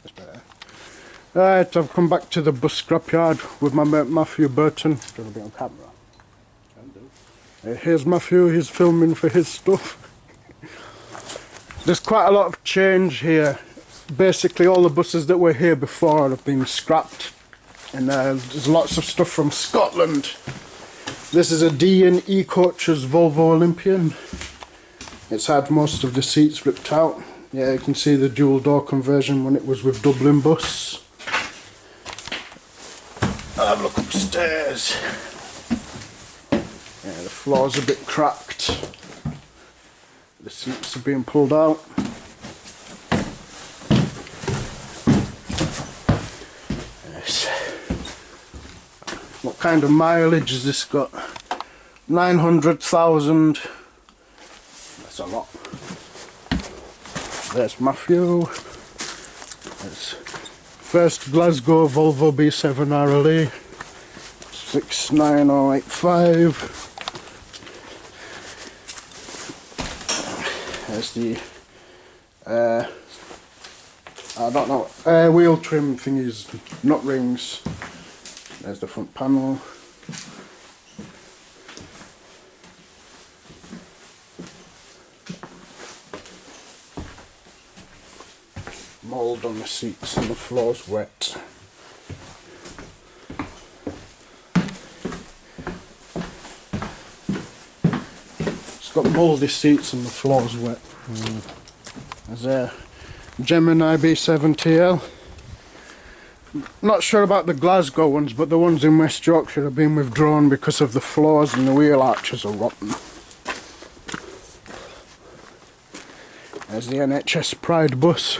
That's better. Right, I've come back to the bus scrapyard with my mate Matthew Burton. Do you want to be on camera? Can do. Here's Matthew, he's filming for his stuff. There's quite a lot of change here. Basically all the buses that were here before have been scrapped, and there's lots of stuff from Scotland. This is a D&E Coaches Volvo Olympian. It's had most of the seats ripped out. Yeah, you can see the dual door conversion when it was with Dublin Bus. I'll have a look upstairs. Yeah, the floor's a bit cracked. The seats are being pulled out. Yes. What kind of mileage has this got? 900,000. That's a lot. There's Matthew. There's first Glasgow Volvo B7 RLE 69085. There's the I don't know, wheel trim thingies, nut rings. There's the front panel. Mould on the seats and the floor's wet. It's got mouldy seats and the floor's wet. There's a Gemini B7 TL. Not sure about the Glasgow ones, but the ones in West Yorkshire have been withdrawn because of the floors and the wheel arches are rotten. There's the NHS Pride bus.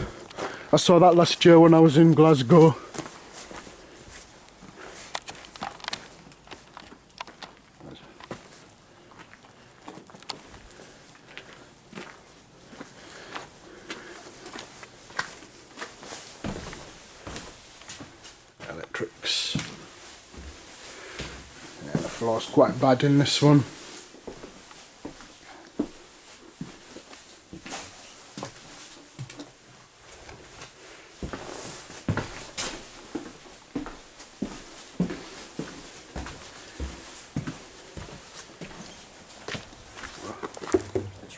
I saw that last year when I was in Glasgow. Electrics. Yeah, the floor's quite bad in this one.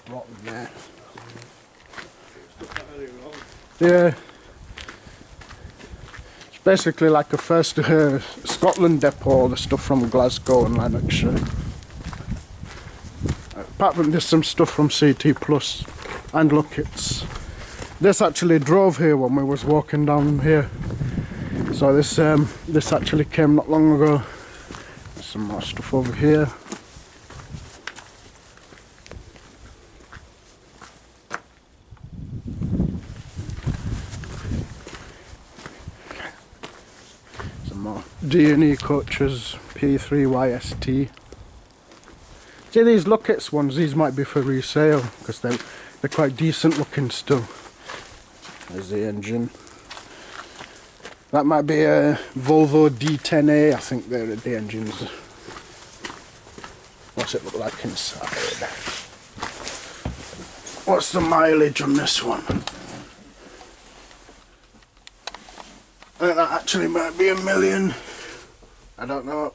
Rotten there. Yeah, it's basically like a first Scotland depot, the stuff from Glasgow and Lanarkshire. Apart from there's some stuff from CT Plus, and look, this actually drove here when we was walking down here. So this actually came not long ago. There's some more stuff over here. D&E Coaches P3YST. See these Lookits ones, these might be for resale because they're quite decent looking still. There's the engine. That might be a Volvo D10A, I think they're the engines. What's it look like inside? What's the mileage on this one? I think that actually might be 1 million. I don't know.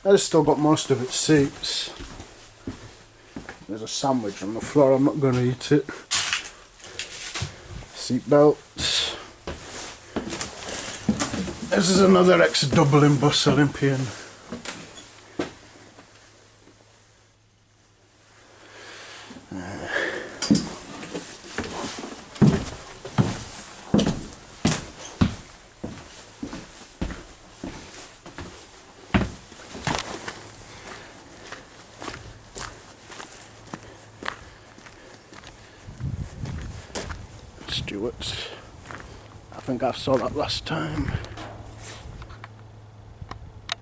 It's still got most of its seats. There's a sandwich on the floor, I'm not going to eat it. Seat belts. This is another ex-Dublin Bus Olympian. Stewart's. I think I saw that last time.